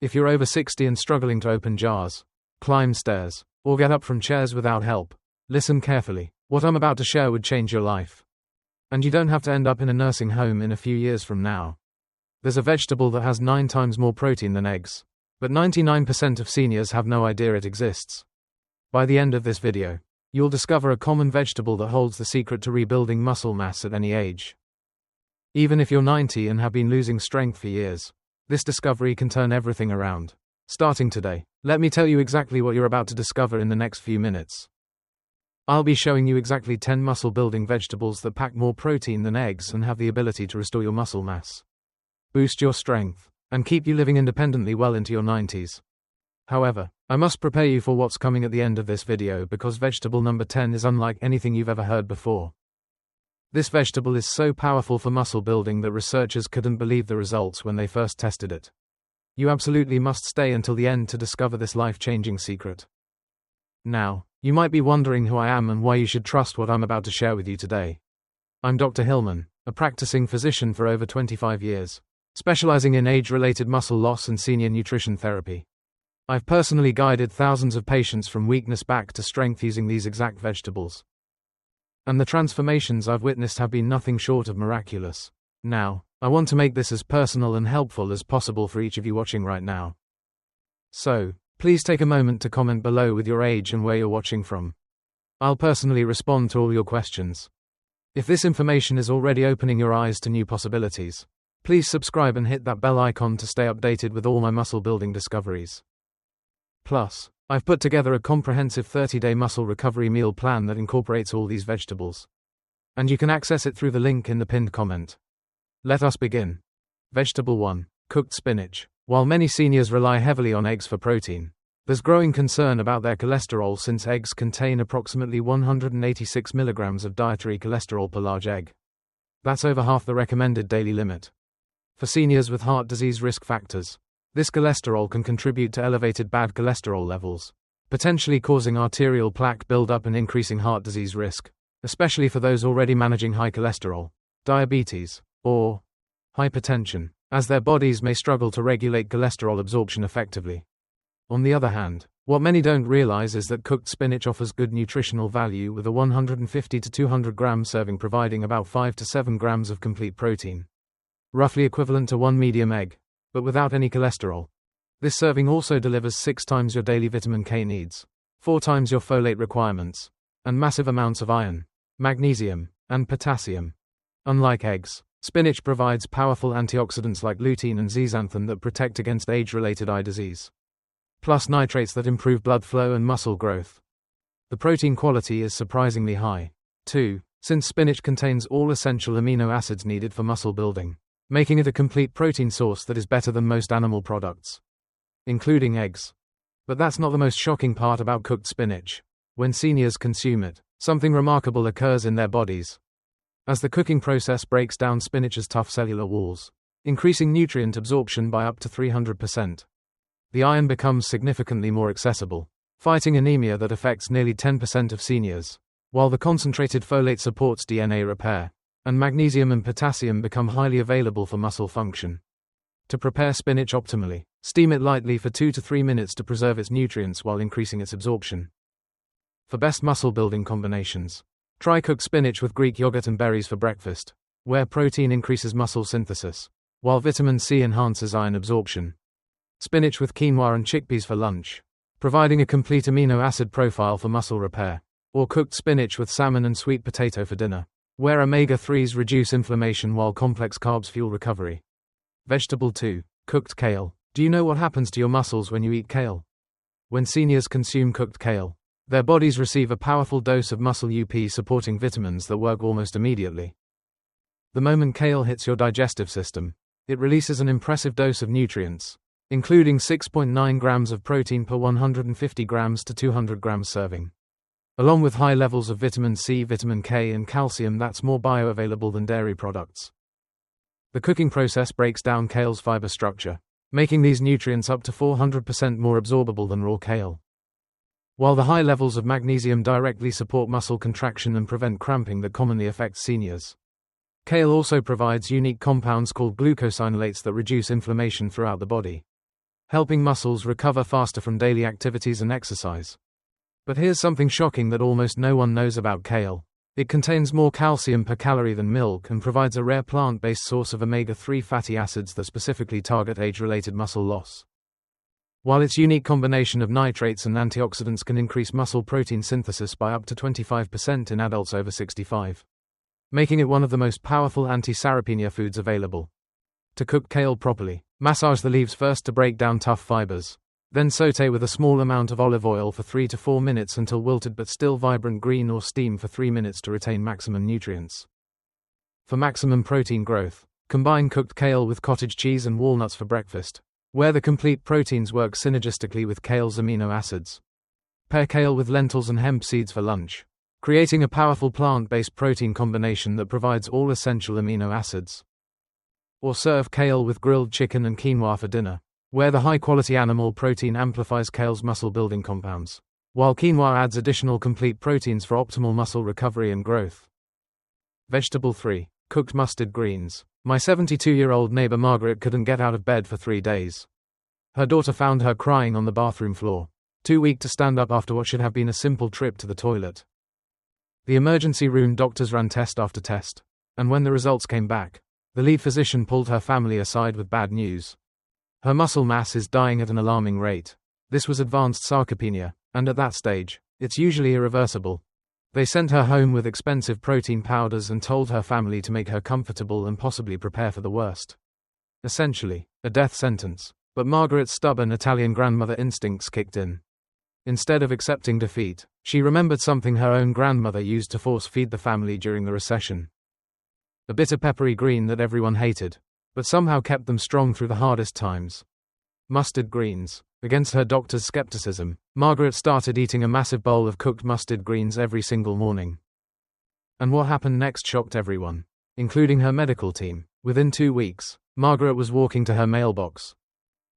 If you're over 60 and struggling to open jars, climb stairs, or get up from chairs without help, listen carefully. What I'm about to share would change your life. And you don't have to end up in a nursing home in a few years from now. There's a vegetable that has 9 times more protein than eggs, but 99% of seniors have no idea it exists. By the end of this video, you'll discover a common vegetable that holds the secret to rebuilding muscle mass at any age. Even if you're 90 and have been losing strength for years, this discovery can turn everything around. Starting today, let me tell you exactly what you're about to discover in the next few minutes. I'll be showing you exactly 10 muscle-building vegetables that pack more protein than eggs and have the ability to restore your muscle mass, boost your strength, and keep you living independently well into your 90s. However, I must prepare you for what's coming at the end of this video because vegetable number 10 is unlike anything you've ever heard before. This vegetable is so powerful for muscle building that researchers couldn't believe the results when they first tested it. You absolutely must stay until the end to discover this life-changing secret. Now, you might be wondering who I am and why you should trust what I'm about to share with you today. I'm Dr. Hillman, a practicing physician for over 25 years, specializing in age-related muscle loss and senior nutrition therapy. I've personally guided thousands of patients from weakness back to strength using these exact vegetables. And the transformations I've witnessed have been nothing short of miraculous. Now, I want to make this as personal and helpful as possible for each of you watching right now. So, please take a moment to comment below with your age and where you're watching from. I'll personally respond to all your questions. If this information is already opening your eyes to new possibilities, please subscribe and hit that bell icon to stay updated with all my muscle building discoveries. Plus, I've put together a comprehensive 30-day muscle recovery meal plan that incorporates all these vegetables. And you can access it through the link in the pinned comment. Let us begin. Vegetable 1. Cooked spinach. While many seniors rely heavily on eggs for protein, there's growing concern about their cholesterol since eggs contain approximately 186 milligrams of dietary cholesterol per large egg. That's over half the recommended daily limit. For seniors with heart disease risk factors, this cholesterol can contribute to elevated bad cholesterol levels, potentially causing arterial plaque buildup and increasing heart disease risk, especially for those already managing high cholesterol, diabetes, or hypertension, as their bodies may struggle to regulate cholesterol absorption effectively. On the other hand, what many don't realize is that cooked spinach offers good nutritional value with a 150 to 200 gram serving providing about 5 to 7 grams of complete protein, roughly equivalent to 1 medium egg, but without any cholesterol. This serving also delivers 6 times your daily vitamin K needs, 4 times your folate requirements, and massive amounts of iron, magnesium, and potassium. Unlike eggs, spinach provides powerful antioxidants like lutein and zeaxanthin that protect against age-related eye disease, plus nitrates that improve blood flow and muscle growth. The protein quality is surprisingly high, too, since spinach contains all essential amino acids needed for muscle building, making it a complete protein source that is better than most animal products, including eggs. But that's not the most shocking part about cooked spinach. When seniors consume it, something remarkable occurs in their bodies. As the cooking process breaks down spinach's tough cellular walls, increasing nutrient absorption by up to 300%. The iron becomes significantly more accessible, fighting anemia that affects nearly 10% of seniors, while the concentrated folate supports DNA repair, and magnesium and potassium become highly available for muscle function. To prepare spinach optimally, steam it lightly for 2 to 3 minutes to preserve its nutrients while increasing its absorption. For best muscle building combinations, try cooked spinach with Greek yogurt and berries for breakfast, where protein increases muscle synthesis, while vitamin C enhances iron absorption. Spinach with quinoa and chickpeas for lunch, providing a complete amino acid profile for muscle repair. Or cooked spinach with salmon and sweet potato for dinner, where omega-3s reduce inflammation while complex carbs fuel recovery. Vegetable 2. Cooked kale. Do you know what happens to your muscles when you eat kale? When seniors consume cooked kale, their bodies receive a powerful dose of muscle UP supporting vitamins that work almost immediately. The moment kale hits your digestive system, it releases an impressive dose of nutrients, including 6.9 grams of protein per 150 grams to 200 grams serving, along with high levels of vitamin C, vitamin K, and calcium that's more bioavailable than dairy products. The cooking process breaks down kale's fiber structure, making these nutrients up to 400% more absorbable than raw kale. While the high levels of magnesium directly support muscle contraction and prevent cramping that commonly affects seniors, kale also provides unique compounds called glucosinolates that reduce inflammation throughout the body. helping muscles recover faster from daily activities and exercise. But here's something shocking that almost no one knows about kale. It contains more calcium per calorie than milk and provides a rare plant-based source of omega-3 fatty acids that specifically target age-related muscle loss. While its unique combination of nitrates and antioxidants can increase muscle protein synthesis by up to 25% in adults over 65, making it one of the most powerful anti-sarcopenia foods available. To cook kale properly, massage the leaves first to break down tough fibers. Then sauté with a small amount of olive oil for 3 to 4 minutes until wilted but still vibrant green, or steam for 3 minutes to retain maximum nutrients. For maximum protein growth, combine cooked kale with cottage cheese and walnuts for breakfast, where the complete proteins work synergistically with kale's amino acids. Pair kale with lentils and hemp seeds for lunch, creating a powerful plant-based protein combination that provides all essential amino acids. Or serve kale with grilled chicken and quinoa for dinner, where the high-quality animal protein amplifies kale's muscle-building compounds, while quinoa adds additional complete proteins for optimal muscle recovery and growth. Vegetable 3. Cooked mustard greens. My 72-year-old neighbor Margaret couldn't get out of bed for 3 days. Her daughter found her crying on the bathroom floor, too weak to stand up after what should have been a simple trip to the toilet. The emergency room doctors ran test after test, and when the results came back, the lead physician pulled her family aside with bad news. Her muscle mass is dying at an alarming rate. This was advanced sarcopenia, and at that stage, it's usually irreversible. They sent her home with expensive protein powders and told her family to make her comfortable and possibly prepare for the worst. Essentially, a death sentence. But Margaret's stubborn Italian grandmother instincts kicked in. Instead of accepting defeat, she remembered something her own grandmother used to force-feed the family during the recession. A bitter peppery green that everyone hated, but somehow kept them strong through the hardest times. Mustard greens. Against her doctor's skepticism, Margaret started eating a massive bowl of cooked mustard greens every single morning. And what happened next shocked everyone, including her medical team. Within 2 weeks, Margaret was walking to her mailbox.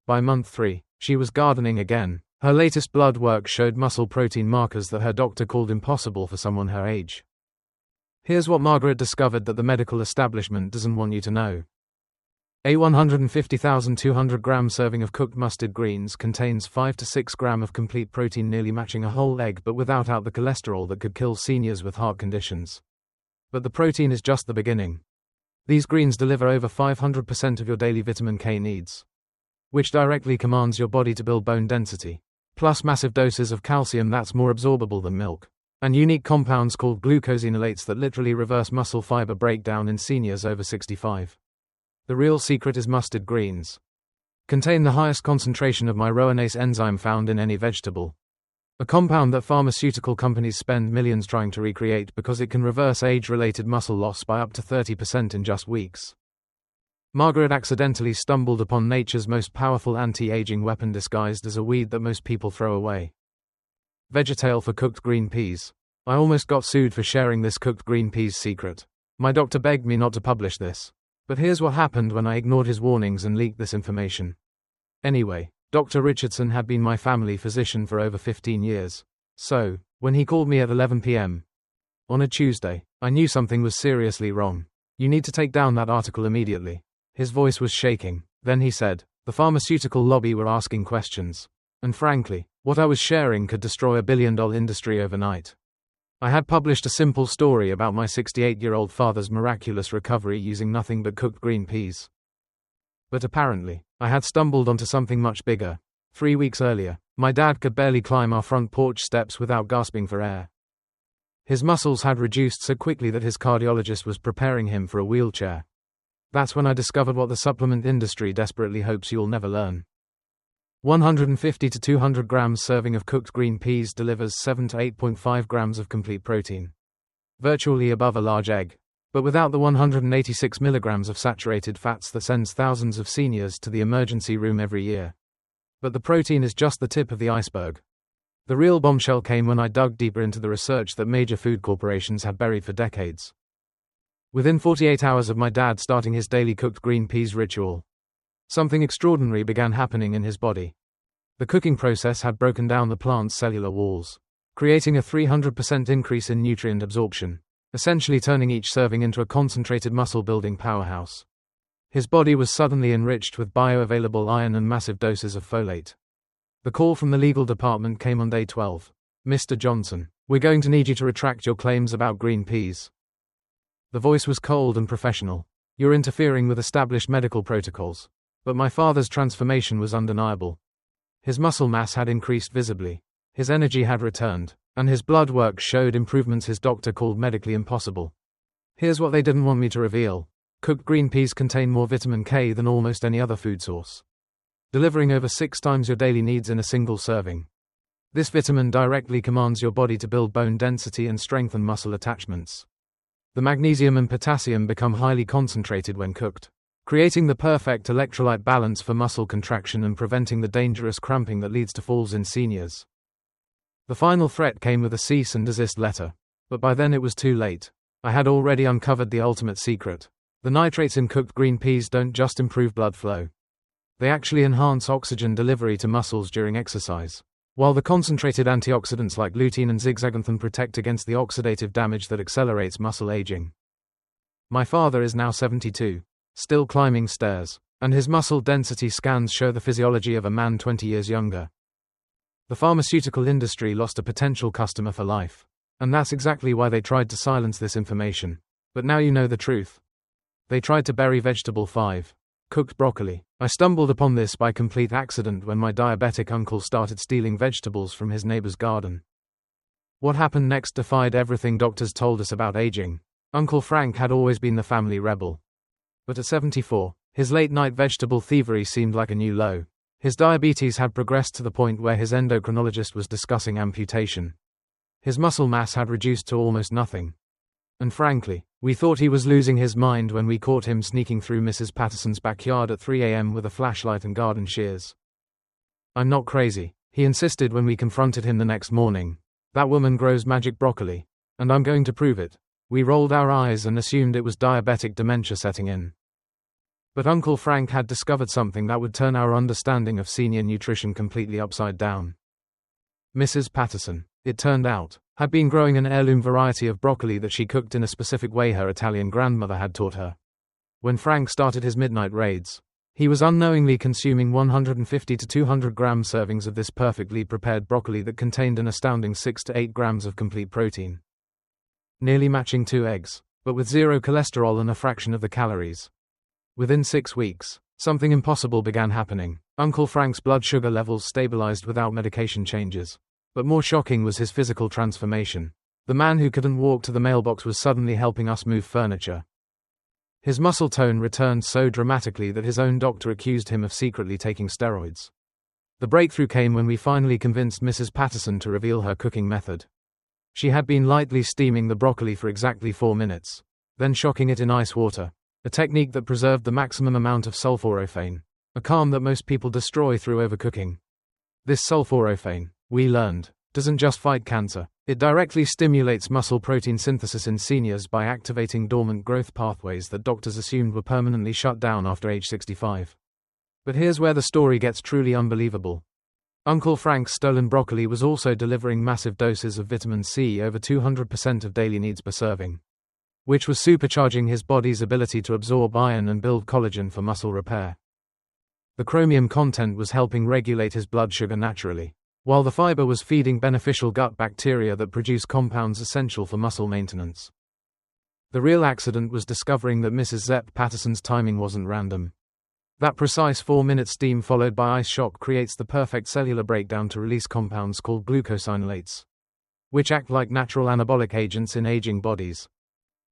By month 3, she was gardening again. Her latest blood work showed muscle protein markers that her doctor called impossible for someone her age. Here's what Margaret discovered that the medical establishment doesn't want you to know. A 150,200 gram serving of cooked mustard greens contains 5 to 6 gram of complete protein, nearly matching a whole egg, but without the cholesterol that could kill seniors with heart conditions. But the protein is just the beginning. These greens deliver over 500% of your daily vitamin K needs, which directly commands your body to build bone density, plus massive doses of calcium that's more absorbable than milk, and unique compounds called glucosinolates that literally reverse muscle fiber breakdown in seniors over 65. The real secret is mustard greens contain the highest concentration of myroanase enzyme found in any vegetable, a compound that pharmaceutical companies spend millions trying to recreate because it can reverse age-related muscle loss by up to 30% in just weeks. Margaret accidentally stumbled upon nature's most powerful anti-aging weapon disguised as a weed that most people throw away. Vegetail for cooked green peas. I almost got sued for sharing this cooked green peas secret. My doctor begged me not to publish this. But here's what happened when I ignored his warnings and leaked this information. Anyway, Dr. Richardson had been my family physician for over 15 years. So, when he called me at 11 p.m. on a Tuesday, I knew something was seriously wrong. You need to take down that article immediately. His voice was shaking. Then he said, the pharmaceutical lobby were asking questions. And frankly, what I was sharing could destroy a billion-dollar industry overnight. I had published a simple story about my 68-year-old father's miraculous recovery using nothing but cooked green peas. But apparently, I had stumbled onto something much bigger. 3 weeks earlier, my dad could barely climb our front porch steps without gasping for air. His muscles had reduced so quickly that his cardiologist was preparing him for a wheelchair. That's when I discovered what the supplement industry desperately hopes you'll never learn. 150 to 200 grams serving of cooked green peas delivers 7 to 8.5 grams of complete protein, virtually above a large egg, but without the 186 milligrams of saturated fats that sends thousands of seniors to the emergency room every year. But the protein is just the tip of the iceberg. The real bombshell came when I dug deeper into the research that major food corporations had buried for decades. Within 48 hours of my dad starting his daily cooked green peas ritual, something extraordinary began happening in his body. The cooking process had broken down the plant's cellular walls, creating a 300% increase in nutrient absorption, essentially turning each serving into a concentrated muscle-building powerhouse. His body was suddenly enriched with bioavailable iron and massive doses of folate. The call from the legal department came on day 12. Mr. Johnson, we're going to need you to retract your claims about green peas. The voice was cold and professional. You're interfering with established medical protocols. But my father's transformation was undeniable. His muscle mass had increased visibly. His energy had returned, and his blood work showed improvements his doctor called medically impossible. Here's what they didn't want me to reveal. Cooked green peas contain more vitamin K than almost any other food source, delivering over 6 times your daily needs in a single serving. This vitamin directly commands your body to build bone density and strengthen muscle attachments. The magnesium and potassium become highly concentrated when cooked, creating the perfect electrolyte balance for muscle contraction and preventing the dangerous cramping that leads to falls in seniors. The final threat came with a cease and desist letter, but by then it was too late. I had already uncovered the ultimate secret. The nitrates in cooked green peas don't just improve blood flow. They actually enhance oxygen delivery to muscles during exercise, while the concentrated antioxidants like lutein and zeaxanthin protect against the oxidative damage that accelerates muscle aging. My father is now 72, still climbing stairs, and his muscle density scans show the physiology of a man 20 years younger. The pharmaceutical industry lost a potential customer for life, and that's exactly why they tried to silence this information. But now you know the truth. They tried to bury vegetable 5, cooked broccoli. I stumbled upon this by complete accident when my diabetic uncle started stealing vegetables from his neighbor's garden. What happened next defied everything doctors told us about aging. Uncle Frank had always been the family rebel. But at 74, his late-night vegetable thievery seemed like a new low. His diabetes had progressed to the point where his endocrinologist was discussing amputation. His muscle mass had reduced to almost nothing. And frankly, we thought he was losing his mind when we caught him sneaking through Mrs. Patterson's backyard at 3 a.m. with a flashlight and garden shears. I'm not crazy, he insisted when we confronted him the next morning. That woman grows magic broccoli, and I'm going to prove it. We rolled our eyes and assumed it was diabetic dementia setting in. But Uncle Frank had discovered something that would turn our understanding of senior nutrition completely upside down. Mrs. Patterson, it turned out, had been growing an heirloom variety of broccoli that she cooked in a specific way her Italian grandmother had taught her. When Frank started his midnight raids, he was unknowingly consuming 150 to 200 gram servings of this perfectly prepared broccoli that contained an astounding 6 to 8 grams of complete protein. Nearly matching 2 eggs, but with 0 cholesterol and a fraction of the calories. Within 6 weeks, something impossible began happening. Uncle Frank's blood sugar levels stabilized without medication changes. But more shocking was his physical transformation. The man who couldn't walk to the mailbox was suddenly helping us move furniture. His muscle tone returned so dramatically that his own doctor accused him of secretly taking steroids. The breakthrough came when we finally convinced Mrs. Patterson to reveal her cooking method. She had been lightly steaming the broccoli for exactly 4 minutes, then shocking it in ice water, a technique that preserved the maximum amount of sulforaphane, a calm that most people destroy through overcooking. This sulforaphane, we learned, doesn't just fight cancer, it directly stimulates muscle protein synthesis in seniors by activating dormant growth pathways that doctors assumed were permanently shut down after age 65. But here's where the story gets truly unbelievable. Uncle Frank's stolen broccoli was also delivering massive doses of vitamin C, over 200% of daily needs per serving, which was supercharging his body's ability to absorb iron and build collagen for muscle repair. The chromium content was helping regulate his blood sugar naturally, while the fiber was feeding beneficial gut bacteria that produce compounds essential for muscle maintenance. The real accident was discovering that Mrs. Zepp Patterson's timing wasn't random. That precise 4-minute steam followed by ice shock creates the perfect cellular breakdown to release compounds called glucosinolates, which act like natural anabolic agents in aging bodies.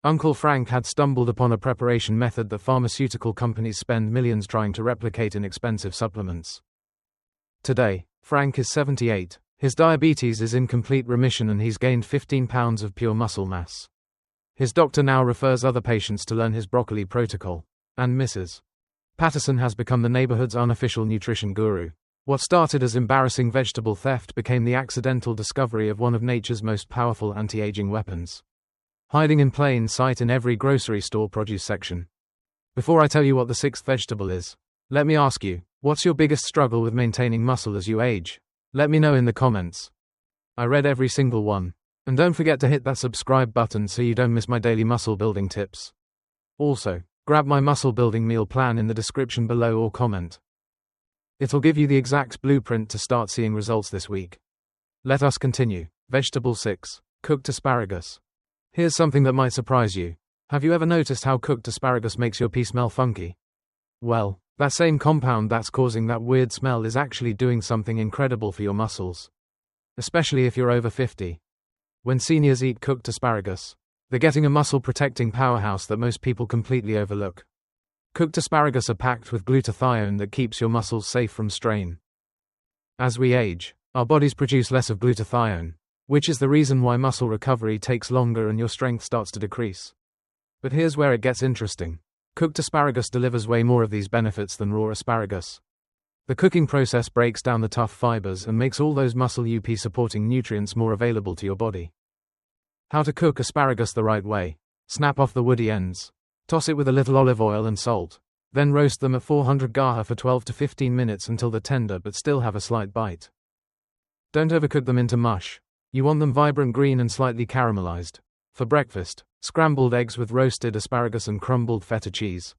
Uncle Frank had stumbled upon a preparation method that pharmaceutical companies spend millions trying to replicate in expensive supplements. Today, Frank is 78, his diabetes is in complete remission and he's gained 15 pounds of pure muscle mass. His doctor now refers other patients to learn his broccoli protocol, and Mrs. Patterson has become the neighborhood's unofficial nutrition guru. What started as embarrassing vegetable theft became the accidental discovery of one of nature's most powerful anti-aging weapons, hiding in plain sight in every grocery store produce section. Before I tell you what the 6th vegetable is, let me ask you, what's your biggest struggle with maintaining muscle as you age? Let me know in the comments. I read every single one. And don't forget to hit that subscribe button so you don't miss my daily muscle building tips. Also, Grab my muscle building meal plan in the description below or comment. It'll give you the exact blueprint to start seeing results this week. Let us continue. Vegetable 6. Cooked asparagus. Here's something that might surprise you. Have you ever noticed how cooked asparagus makes your pee smell funky? Well, that same compound that's causing that weird smell is actually doing something incredible for your muscles. Especially if you're over 50. When seniors eat cooked asparagus, they're getting a muscle-protecting powerhouse that most people completely overlook. Cooked asparagus are packed with glutathione that keeps your muscles safe from strain. As we age, our bodies produce less of glutathione, which is the reason why muscle recovery takes longer and your strength starts to decrease. But here's where it gets interesting. Cooked asparagus delivers way more of these benefits than raw asparagus. The cooking process breaks down the tough fibers and makes all those muscle supporting nutrients more available to your body. How to cook asparagus the right way. Snap off the woody ends. Toss it with a little olive oil and salt. Then roast them at 400 Gaha for 12 to 15 minutes until they're tender but still have a slight bite. Don't overcook them into mush. You want them vibrant green and slightly caramelized. For breakfast, scrambled eggs with roasted asparagus and crumbled feta cheese.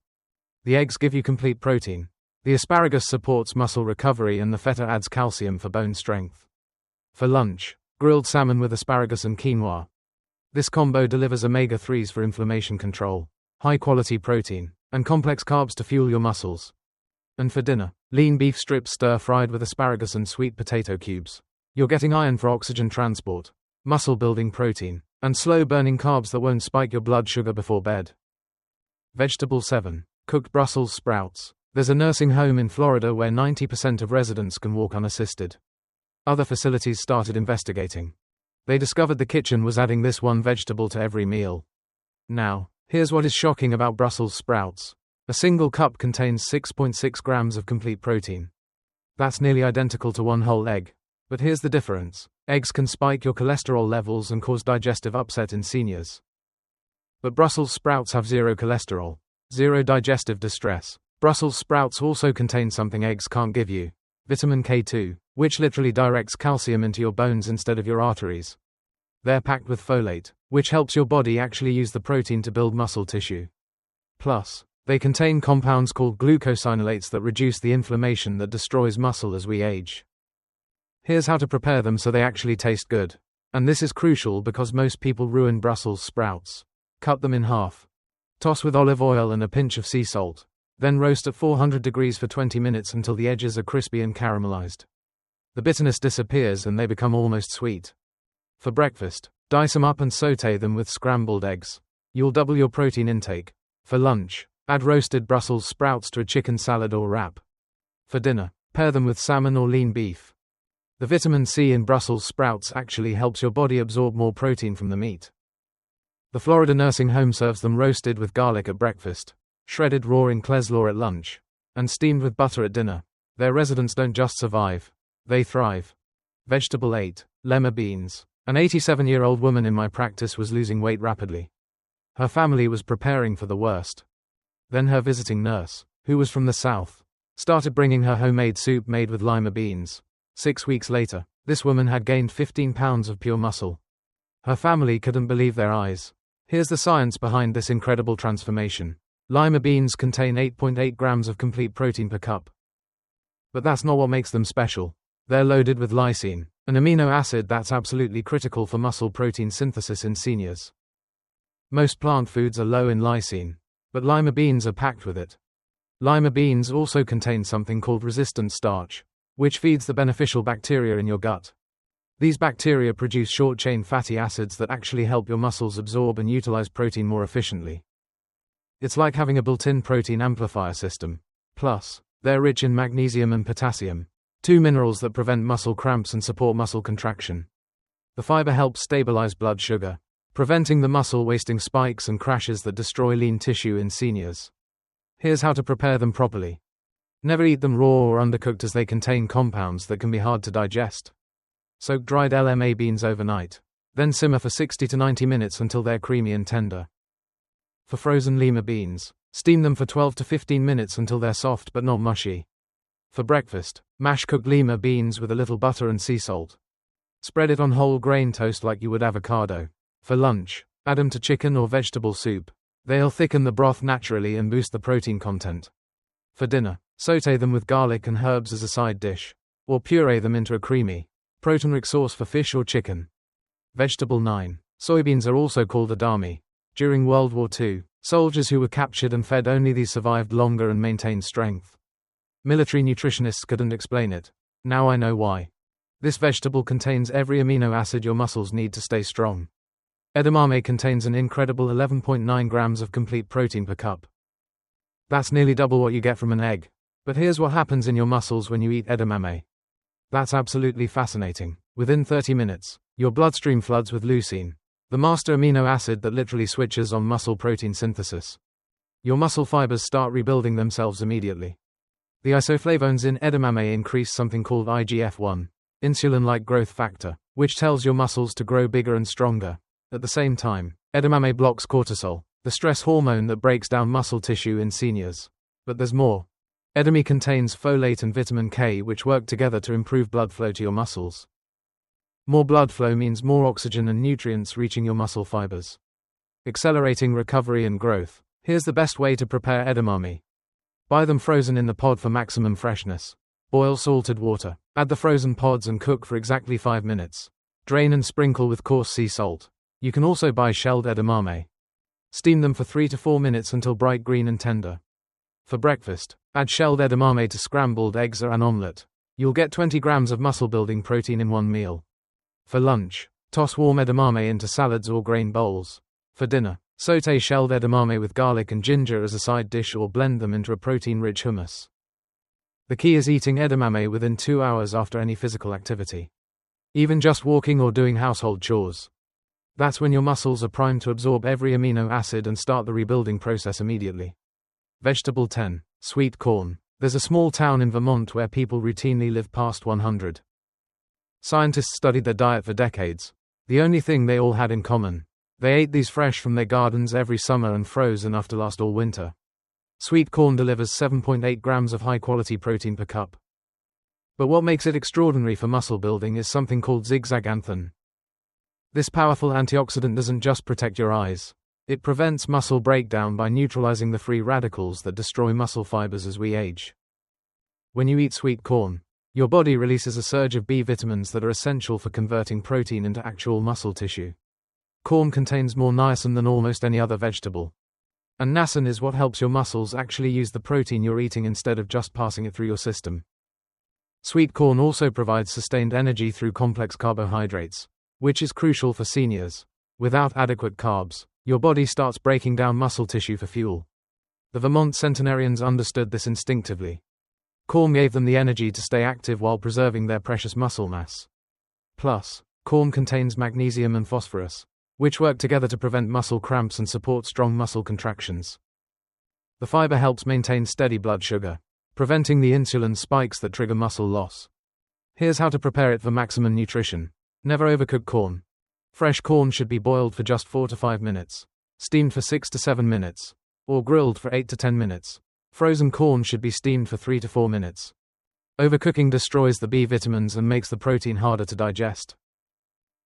The eggs give you complete protein. The asparagus supports muscle recovery and the feta adds calcium for bone strength. For lunch, grilled salmon with asparagus and quinoa. This combo delivers omega-3s for inflammation control, high-quality protein, and complex carbs to fuel your muscles. And for dinner, lean beef strips stir-fried with asparagus and sweet potato cubes. You're getting iron for oxygen transport, muscle-building protein, and slow-burning carbs that won't spike your blood sugar before bed. Vegetable 7. Cooked Brussels sprouts. There's a nursing home in Florida where 90% of residents can walk unassisted. Other facilities started investigating. They discovered the kitchen was adding this one vegetable to every meal. Now, here's what is shocking about Brussels sprouts. A single cup contains 6.6 grams of complete protein. That's nearly identical to one whole egg. But here's the difference. Eggs can spike your cholesterol levels and cause digestive upset in seniors. But Brussels sprouts have zero cholesterol, zero digestive distress. Brussels sprouts also contain something eggs can't give you. Vitamin K2, which literally directs calcium into your bones instead of your arteries. They're packed with folate, which helps your body actually use the protein to build muscle tissue. Plus, they contain compounds called glucosinolates that reduce the inflammation that destroys muscle as we age. Here's how to prepare them so they actually taste good. And this is crucial because most people ruin Brussels sprouts. Cut them in half. Toss with olive oil and a pinch of sea salt. Then roast at 400 degrees for 20 minutes until the edges are crispy and caramelized. The bitterness disappears and they become almost sweet. For breakfast, dice them up and sauté them with scrambled eggs. You'll double your protein intake. For lunch, add roasted Brussels sprouts to a chicken salad or wrap. For dinner, pair them with salmon or lean beef. The vitamin C in Brussels sprouts actually helps your body absorb more protein from the meat. The Florida nursing home serves them roasted with garlic at breakfast, shredded raw in Kleslaw at lunch, and steamed with butter at dinner. Their residents don't just survive, they thrive. Vegetable 8. Lima beans. An 87-year-old woman in my practice was losing weight rapidly. Her family was preparing for the worst. Then her visiting nurse, who was from the south, started bringing her homemade soup made with lima beans. 6 weeks later, this woman had gained 15 pounds of pure muscle. Her family couldn't believe their eyes. Here's the science behind this incredible transformation. Lima beans contain 8.8 grams of complete protein per cup. But that's not what makes them special. They're loaded with lysine, an amino acid that's absolutely critical for muscle protein synthesis in seniors. Most plant foods are low in lysine, but lima beans are packed with it. Lima beans also contain something called resistant starch, which feeds the beneficial bacteria in your gut. These bacteria produce short-chain fatty acids that actually help your muscles absorb and utilize protein more efficiently. It's like having a built-in protein amplifier system. Plus, they're rich in magnesium and potassium, two minerals that prevent muscle cramps and support muscle contraction. The fiber helps stabilize blood sugar, preventing the muscle wasting spikes and crashes that destroy lean tissue in seniors. Here's how to prepare them properly. Never eat them raw or undercooked as they contain compounds that can be hard to digest. Soak dried LMA beans overnight. Then simmer for 60 to 90 minutes until they're creamy and tender. For frozen lima beans, steam them for 12 to 15 minutes until they're soft but not mushy. For breakfast, mash cooked lima beans with a little butter and sea salt. Spread it on whole grain toast like you would avocado. For lunch, add them to chicken or vegetable soup. They'll thicken the broth naturally and boost the protein content. For dinner, sauté them with garlic and herbs as a side dish, or puree them into a creamy, protein-rich sauce for fish or chicken. Vegetable 9. Soybeans are also called edamame. During World War II, soldiers who were captured and fed only these survived longer and maintained strength. Military nutritionists couldn't explain it. Now I know why. This vegetable contains every amino acid your muscles need to stay strong. Edamame contains an incredible 11.9 grams of complete protein per cup. That's nearly double what you get from an egg. But here's what happens in your muscles when you eat edamame. That's absolutely fascinating. Within 30 minutes, your bloodstream floods with leucine, the master amino acid that literally switches on muscle protein synthesis. Your muscle fibers start rebuilding themselves immediately. The isoflavones in edamame increase something called IGF-1, insulin-like growth factor, which tells your muscles to grow bigger and stronger. At the same time, edamame blocks cortisol, the stress hormone that breaks down muscle tissue in seniors. But there's more. Edamame contains folate and vitamin K, which work together to improve blood flow to your muscles. More blood flow means more oxygen and nutrients reaching your muscle fibers, accelerating recovery and growth. Here's the best way to prepare edamame. Buy them frozen in the pod for maximum freshness. Boil salted water, add the frozen pods and cook for exactly 5 minutes. Drain and sprinkle with coarse sea salt. You can also buy shelled edamame. Steam them for 3 to 4 minutes until bright green and tender. For breakfast, add shelled edamame to scrambled eggs or an omelette. You'll get 20 grams of muscle-building protein in one meal. For lunch, toss warm edamame into salads or grain bowls. For dinner, sauté shelled edamame with garlic and ginger as a side dish or blend them into a protein-rich hummus. The key is eating edamame within 2 hours after any physical activity. Even just walking or doing household chores. That's when your muscles are primed to absorb every amino acid and start the rebuilding process immediately. Vegetable 10. Sweet corn. There's a small town in Vermont where people routinely live past 100. Scientists studied their diet for decades. The only thing they all had in common: they ate these fresh from their gardens every summer and froze enough to last all winter. Sweet corn delivers 7.8 grams of high-quality protein per cup. But what makes it extraordinary for muscle building is something called zeaxanthin. This powerful antioxidant doesn't just protect your eyes. It prevents muscle breakdown by neutralizing the free radicals that destroy muscle fibers as we age. When you eat sweet corn, your body releases a surge of B vitamins that are essential for converting protein into actual muscle tissue. Corn contains more niacin than almost any other vegetable. And niacin is what helps your muscles actually use the protein you're eating instead of just passing it through your system. Sweet corn also provides sustained energy through complex carbohydrates, which is crucial for seniors. Without adequate carbs, your body starts breaking down muscle tissue for fuel. The Vermont centenarians understood this instinctively. Corn gave them the energy to stay active while preserving their precious muscle mass. Plus, corn contains magnesium and phosphorus, which work together to prevent muscle cramps and support strong muscle contractions. The fiber helps maintain steady blood sugar, preventing the insulin spikes that trigger muscle loss. Here's how to prepare it for maximum nutrition. Never overcook corn. Fresh corn should be boiled for just 4 to 5 minutes, steamed for 6 to 7 minutes, or grilled for 8 to 10 minutes. Frozen corn should be steamed for 3 to 4 minutes. Overcooking destroys the B vitamins and makes the protein harder to digest.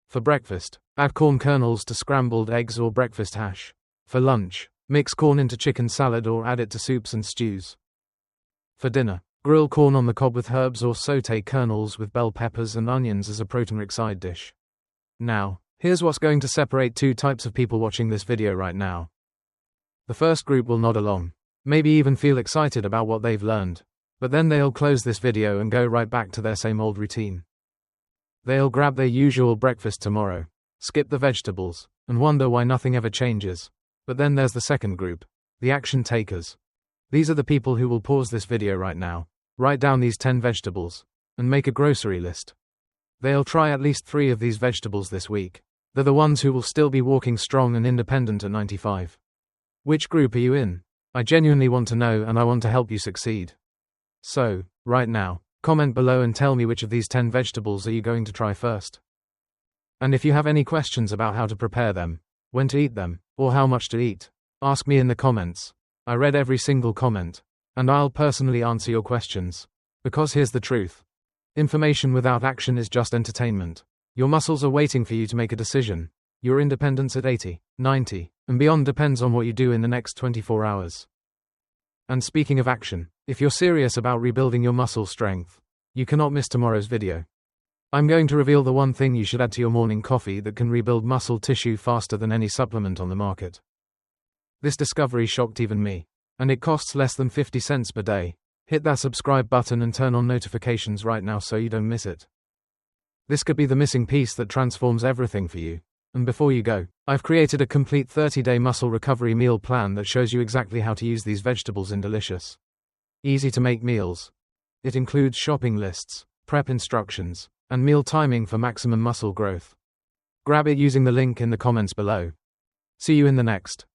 For breakfast, add corn kernels to scrambled eggs or breakfast hash. For lunch, mix corn into chicken salad or add it to soups and stews. For dinner, grill corn on the cob with herbs or sauté kernels with bell peppers and onions as a protein-rich side dish. Now, here's what's going to separate two types of people watching this video right now. The first group will nod along, maybe even feel excited about what they've learned, but then they'll close this video and go right back to their same old routine. They'll grab their usual breakfast tomorrow, skip the vegetables, and wonder why nothing ever changes. But then there's the second group, the action takers. These are the people who will pause this video right now, write down these 10 vegetables, and make a grocery list. They'll try at least 3 of these vegetables this week. They're the ones who will still be walking strong and independent at 95. Which group are you in? I genuinely want to know, and I want to help you succeed. So, right now, comment below and tell me which of these 10 vegetables are you going to try first. And if you have any questions about how to prepare them, when to eat them, or how much to eat, ask me in the comments. I read every single comment, and I'll personally answer your questions. Because here's the truth. Information without action is just entertainment. Your muscles are waiting for you to make a decision. Your independence at 80, 90, and beyond depends on what you do in the next 24 hours. And speaking of action, if you're serious about rebuilding your muscle strength, you cannot miss tomorrow's video. I'm going to reveal the one thing you should add to your morning coffee that can rebuild muscle tissue faster than any supplement on the market. This discovery shocked even me, and it costs less than 50 cents per day. Hit that subscribe button and turn on notifications right now so you don't miss it. This could be the missing piece that transforms everything for you. And before you go, I've created a complete 30-day muscle recovery meal plan that shows you exactly how to use these vegetables in delicious, easy-to-make meals. It includes shopping lists, prep instructions, and meal timing for maximum muscle growth. Grab it using the link in the comments below. See you in the next